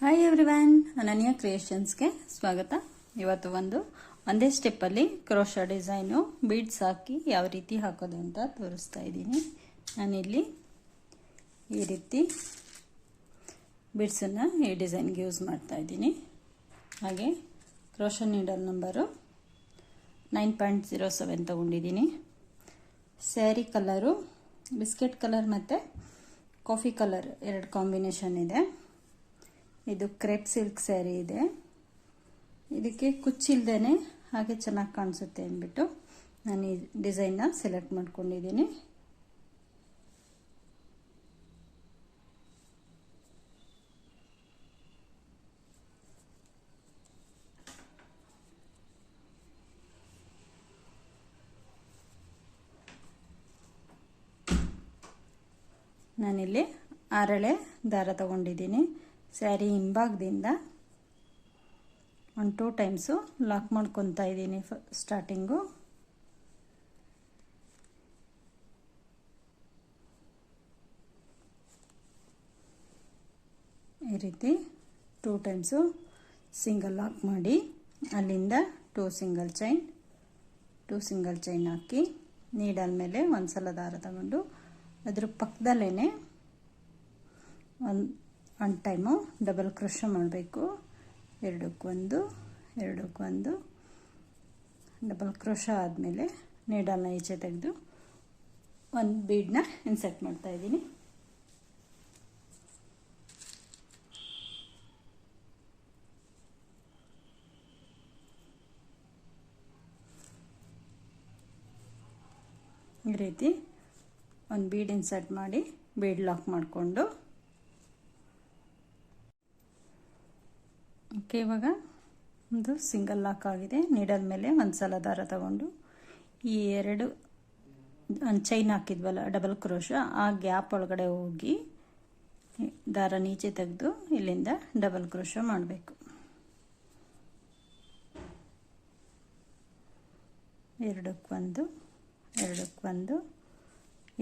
Hi everyone, ಅನನ್ಯ ಕ್ರಿಯೇಷನ್ಸ್ಗೆ ಸ್ವಾಗತ. ಇವತ್ತು ಒಂದೇ ಸ್ಟೆಪ್ಪಲ್ಲಿ ಕ್ರೋಶಾ ಡಿಸೈನು ಬೀಡ್ಸ್ ಹಾಕಿ ಯಾವ ರೀತಿ ಹಾಕೋದು ಅಂತ ತೋರಿಸ್ತಾ ಇದ್ದೀನಿ. ನಾನಿಲ್ಲಿ ಈ ರೀತಿ ಬೀಡ್ಸನ್ನು ಈ ಡಿಸೈನ್ಗೆ ಯೂಸ್ ಮಾಡ್ತಾ ಇದ್ದೀನಿ. ಹಾಗೆ ಕ್ರೋಶಾ ನೀಡಲ್ ನಂಬರು 9.07 ತಗೊಂಡಿದ್ದೀನಿ. ಸ್ಯಾರಿ ಕಲರು ಬಿಸ್ಕೆಟ್ ಕಲರ್ ಮತ್ತು ಕಾಫಿ ಕಲರ್ ಎರಡು ಕಾಂಬಿನೇಷನ್ ಇದೆ. ಇದು ಕ್ರೇಪ್ ಸಿಲ್ಕ್ ಸ್ಯಾರಿ ಇದೆ. ಇದಕ್ಕೆ ಕುಚ್ಚಿಲ್ದೇನೆ ಹಾಗೆ ಚೆನ್ನಾಗಿ ಕಾಣಿಸುತ್ತೆ ಅಂದ್ಬಿಟ್ಟು ನಾನು ಈ ಡಿಸೈನ್ನ ಸೆಲೆಕ್ಟ್ ಮಾಡ್ಕೊಂಡಿದ್ದೀನಿ. ನಾನಿಲ್ಲಿ 6 ಎಳೆ ದಾರ ತಗೊಂಡಿದ್ದೀನಿ. ಸ್ಯಾರಿ ಹಿಂಭಾಗದಿಂದ 1-2 ಟೈಮ್ಸು ಲಾಕ್ ಮಾಡ್ಕೊತಾ ಇದ್ದೀನಿ. ಸ್ಟಾರ್ಟಿಂಗು ಈ ರೀತಿ 2 ಟೈಮ್ಸು ಸಿಂಗಲ್ ಲಾಕ್ ಮಾಡಿ, ಅಲ್ಲಿಂದ 2 ಸಿಂಗಲ್ ಚೈನ್ ಹಾಕಿ ನೀಡಲ್ ಮೇಲೆ ಒಂದ್ಸಲ ದಾರ ತಗೊಂಡು ಅದ್ರ ಪಕ್ಕದಲ್ಲೇ ಒಂದು ಟೈಮು ಡಬಲ್ ಕ್ರೋಶಾ ಮಾಡಬೇಕು. ಎರಡಕ್ಕೊಂದು ಡಬಲ್ ಕ್ರೋಶಾ ಆದಮೇಲೆ ನೀಡಲ್ನ ಈಚೆ ತೆಗೆದು ಒಂದು ಬೀಡನ್ನ ಇನ್ಸರ್ಟ್ ಮಾಡ್ತಾ ಇದ್ದೀನಿ. ಈ ರೀತಿ ಒಂದು ಬೀಡ್ ಇನ್ಸರ್ಟ್ ಮಾಡಿ ಬೀಡ್ ಲಾಕ್ ಮಾಡಿಕೊಂಡು, ಓಕೆ, ಇವಾಗ ಒಂದು ಸಿಂಗಲ್ ಲಾಕ್ ಆಗಿದೆ. ನೀಡಲ್ ಮೇಲೆ ಒಂದು ಸಲ ದಾರ ತಗೊಂಡು ಈ ಎರಡು ಚೈನ್ ಹಾಕಿದ್ವಲ್ಲ ಡಬಲ್ ಕ್ರೋಶಾ, ಆ ಗ್ಯಾಪ್ ಒಳಗಡೆ ಹೋಗಿ ದಾರ ನೀಚೆ ತೆಗೆದು ಇಲ್ಲಿಂದ ಡಬಲ್ ಕ್ರೋಶಾ ಮಾಡಬೇಕು. ಎರಡಕ್ಕೊಂದು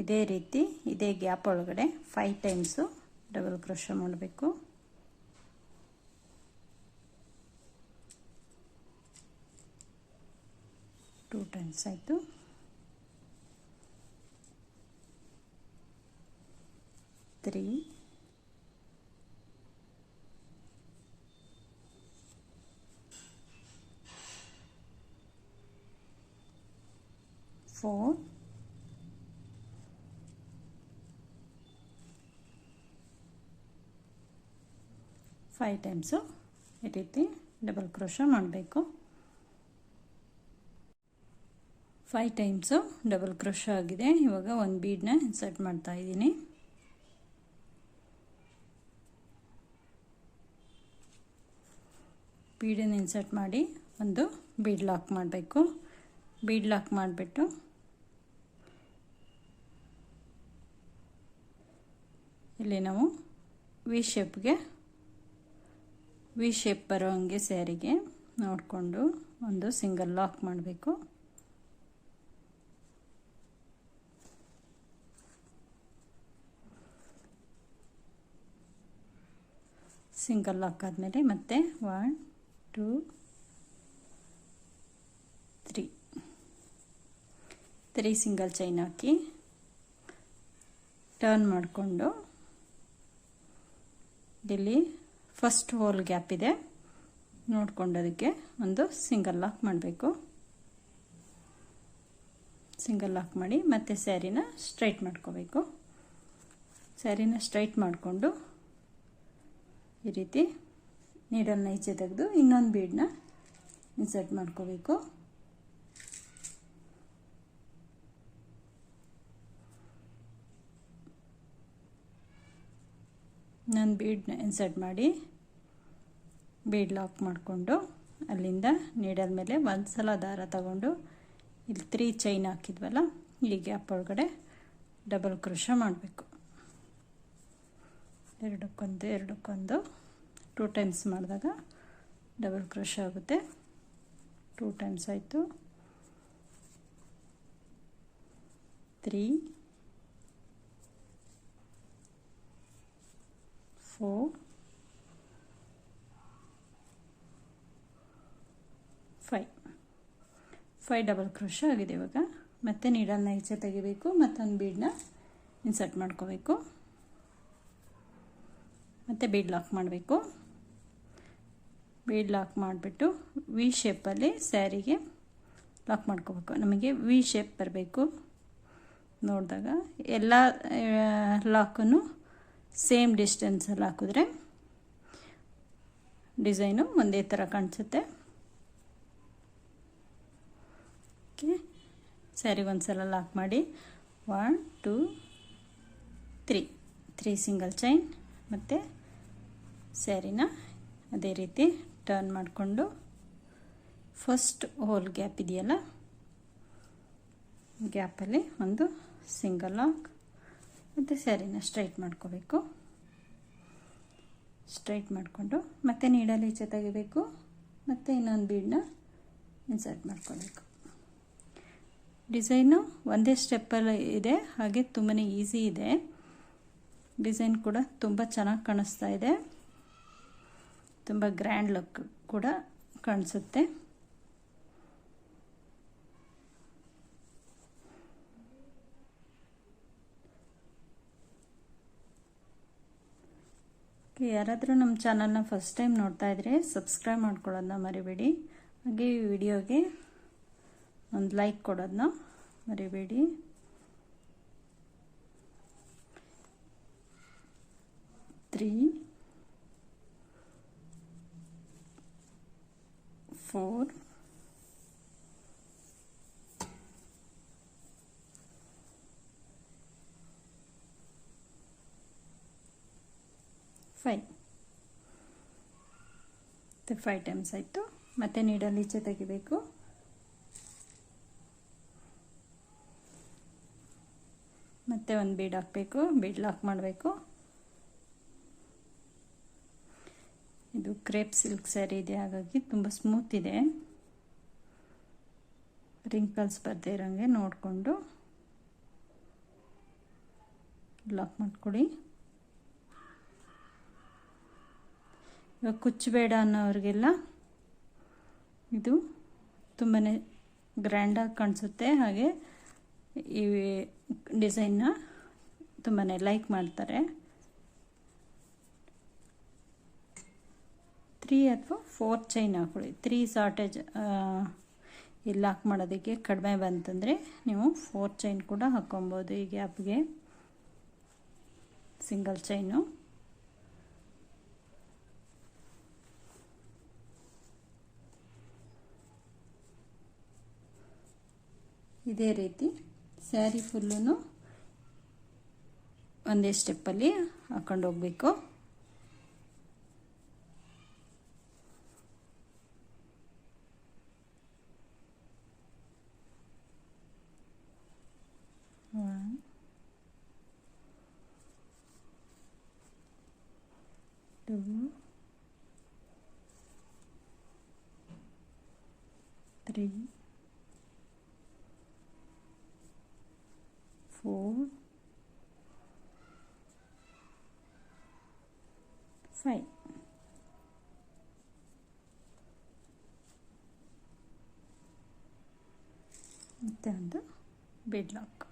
ಇದೇ ರೀತಿ ಇದೇ ಗ್ಯಾಪ್ ಒಳಗಡೆ 5 ಟೈಮ್ಸು ಡಬಲ್ ಕ್ರೋಶಾ ಮಾಡಬೇಕು. ಟೂ ಟೈಮ್ಸ್ ಆಯಿತು. 3 4 5 ಟೈಮ್ಸು ಈ ರೀತಿ ಡಬಲ್ ಕ್ರೋಶಾ ಮಾಡಬೇಕು. 5 ಟೈಮ್ಸು ಡಬಲ್ ಕ್ರೋಶಾ ಆಗಿದೆ. ಇವಾಗ ಒಂದು ಬೀಡನ್ನ ಇನ್ಸರ್ಟ್ ಮಾಡ್ತಾ ಇದ್ದೀನಿ. ಬೀಡನ್ನು ಇನ್ಸರ್ಟ್ ಮಾಡಿ ಒಂದು ಬೀಡ್ ಲಾಕ್ ಮಾಡಬೇಕು. ಬೀಡ್ ಲಾಕ್ ಮಾಡಿಬಿಟ್ಟು ಇಲ್ಲಿ ನಾವು ವಿ ಶೇಪ್ ಬರೋ ಹಂಗೆ ಸ್ಯಾರಿಗೆ ನೋಡಿಕೊಂಡು ಒಂದು ಸಿಂಗಲ್ ಲಾಕ್ ಮಾಡಬೇಕು. ಸಿಂಗಲ್ ಲಾಕ್ ಆದಮೇಲೆ ಮತ್ತೆ 1 2 3 ಸಿಂಗಲ್ ಚೈನ್ ಹಾಕಿ ಟರ್ನ್ ಮಾಡಿಕೊಂಡು ಇಲ್ಲಿ ಫಸ್ಟ್ ಹೋಲ್ ಗ್ಯಾಪ್ ಇದೆ ನೋಡ್ಕೊಂಡು ಅದಕ್ಕೆ ಒಂದು ಸಿಂಗಲ್ ಲಾಕ್ ಮಾಡಬೇಕು. ಸಿಂಗಲ್ ಲಾಕ್ ಮಾಡಿ ಮತ್ತೆ ಸ್ಯಾರಿನ ಸ್ಟ್ರೈಟ್ ಮಾಡ್ಕೋಬೇಕು. ಸ್ಯಾರಿನ ಸ್ಟ್ರೈಟ್ ಮಾಡಿಕೊಂಡು ಈ ರೀತಿ ನೀಡಲ್ನ ಈಚೆ ತೆಗೆದು ಇನ್ನೊಂದು ಬೀಡನ್ನ ಇನ್ಸರ್ಟ್ ಮಾಡ್ಕೋಬೇಕು. ಇನ್ನೊಂದು ಬೀಡನ್ನ ಇನ್ಸರ್ಟ್ ಮಾಡಿ ಬೀಡ್ ಲಾಕ್ ಮಾಡಿಕೊಂಡು ಅಲ್ಲಿಂದ ನೀಡಲ್ ಮೇಲೆ ಒಂದು ಸಲ ದಾರ ತಗೊಂಡು ಇಲ್ಲಿ 3 ಚೈನ್ ಹಾಕಿದ್ವಲ್ಲ ಈ ಗ್ಯಾಪ್ ಒಳಗಡೆ ಡಬಲ್ ಕ್ರೋಶಾ ಮಾಡಬೇಕು. ಎರಡಕ್ಕೊಂದು 2 ಟೈಮ್ಸ್ ಮಾಡಿದಾಗ ಡಬಲ್ ಕ್ರೋಶಾ ಆಗುತ್ತೆ. 2 ಟೈಮ್ಸ್ ಆಯಿತು. 3 4 5 ಡಬಲ್ ಕ್ರೋಶೆ ಆಗಿದೆ. ಇವಾಗ ಮತ್ತೆ ನೀಡಲ್ನ ಈಚೆ ತೆಗಿಬೇಕು, ಮತ್ತೊಂದು ಬೀಡನ್ನ ಇನ್ಸರ್ಟ್ ಮಾಡ್ಕೋಬೇಕು, ಮತ್ತು ಬೀಡ್ ಲಾಕ್ ಮಾಡಬೇಕು. ಬೀಡ್ ಲಾಕ್ ಮಾಡಿಬಿಟ್ಟು ವಿ ಶೇಪಲ್ಲಿ ಸ್ಯಾರಿಗೆ ಲಾಕ್ ಮಾಡ್ಕೋಬೇಕು. ನಮಗೆ ವಿ ಶೇಪ್ ಬರಬೇಕು ನೋಡಿದಾಗ. ಎಲ್ಲ ಲಾಕನ್ನು ಸೇಮ್ ಡಿಸ್ಟೆನ್ಸಲ್ಲಿ ಹಾಕಿದ್ರೆ ಡಿಸೈನು ಒಂದೇ ಥರ ಕಾಣಿಸುತ್ತೆ. ಓಕೆ, ಸ್ಯಾರಿಗೆ ಒಂದು ಸಲ ಲಾಕ್ ಮಾಡಿ 1 2 3 ಸಿಂಗಲ್ ಚೈನ್, ಮತ್ತು ಸ್ಯಾರಿನ ಅದೇ ರೀತಿ ಟರ್ನ್ ಮಾಡಿಕೊಂಡು ಫಸ್ಟ್ ಹೋಲ್ ಗ್ಯಾಪ್ ಇದೆಯಲ್ಲ, ಗ್ಯಾಪಲ್ಲಿ ಒಂದು ಸಿಂಗಲ್ ಲಾಕ್, ಮತ್ತು ಸ್ಯಾರಿನ ಸ್ಟ್ರೈಟ್ ಮಾಡ್ಕೋಬೇಕು. ಸ್ಟ್ರೈಟ್ ಮಾಡಿಕೊಂಡು ಮತ್ತೆ ನೀಡಲ್ಲಿ ಈಚೆ ತೆಗಿಬೇಕು, ಮತ್ತು ಇನ್ನೊಂದು ಬೀಡನ್ನ ಇನ್ಸರ್ಟ್ ಮಾಡ್ಕೋಬೇಕು. ಡಿಸೈನು ಒಂದೇ ಸ್ಟೆಪ್ಪಲ್ಲಿ ಇದೆ, ಹಾಗೆ ತುಂಬಾ ಈಸಿ ಇದೆ. ಡಿಸೈನ್ ಕೂಡ ತುಂಬ ಚೆನ್ನಾಗಿ ಕಾಣಿಸ್ತಾ ಇದೆ, ತುಂಬ ಗ್ರ್ಯಾಂಡ್ ಲುಕ್ ಕೂಡ ಕಾಣಿಸುತ್ತೆ. ಯಾರಾದರೂ ನಮ್ಮ ಚಾನಲ್ನ ಫಸ್ಟ್ ಟೈಮ್ ನೋಡ್ತಾ ಇದ್ದರೆ ಸಬ್ಸ್ಕ್ರೈಬ್ ಮಾಡ್ಕೊಳ್ಳೋದನ್ನ ಮರಿಬೇಡಿ. ಹಾಗೆ ಈ ವಿಡಿಯೋಗೆ ಒಂದು ಲೈಕ್ ಕೊಡೋದನ್ನ ಮರಿಬೇಡಿ. ತ್ರೀ 4 5 5 ಟೈಮ್ಸ್ ಆಯಿತು. ಮತ್ತೆ ನೀಡಲ್ಲಿ ಈಚೆ ತೆಗಿಬೇಕು, ಮತ್ತೆ ಒಂದು ಬೀಡ್ ಹಾಕಬೇಕು, ಬೀಡ್ ಲಾಕ್ ಮಾಡಬೇಕು. ಇದು ಕ್ರೇಪ್ ಸಿಲ್ಕ್ ಸ್ಯಾರಿ ಇದೆ, ಹಾಗಾಗಿ ತುಂಬ ಸ್ಮೂತ್ ಇದೆ. ರಿಂಕಲ್ಸ್ ಬರ್ದೇ ಇರೋಂಗೆ ನೋಡಿಕೊಂಡು ಲಾಕ್ ಮಾಡ್ಕೊಳ್ಳಿ. ಇವಾಗ ಕುಚ್ಚಬೇಡ ಅನ್ನೋರಿಗೆಲ್ಲ ಇದು ತುಂಬಾ ಗ್ರ್ಯಾಂಡಾಗಿ ಕಾಣಿಸುತ್ತೆ, ಹಾಗೆ ಈ ಡಿಸೈನ್ನ ತುಂಬಾ ಲೈಕ್ ಮಾಡ್ತಾರೆ. 3 ಅಥವಾ 4 ಚೈನ್ ಹಾಕೊಳ್ಳಿ. 3 ಶಾರ್ಟೇಜ್ ಇಲ್ಲಿ ಲಾಕ್ ಮಾಡೋದಕ್ಕೆ ಕಡಿಮೆ ಬಂತಂದರೆ ನೀವು 4 ಚೈನ್ ಕೂಡ ಹಾಕ್ಕೊಬೋದು. ಈ ಗ್ಯಾಪ್ಗೆ ಸಿಂಗಲ್ ಚೈನು. ಇದೇ ರೀತಿ ಸ್ಯಾರಿ ಫುಲ್ಲೂ ಒಂದೇ ಸ್ಟೆಪ್ಪಲ್ಲಿ ಹಾಕೊಂಡು ಹೋಗಬೇಕು. Two, 3, 4, 5. ಮತ್ತೆ ಒಂದು ಬೀಡ್ ಲಾಕ್.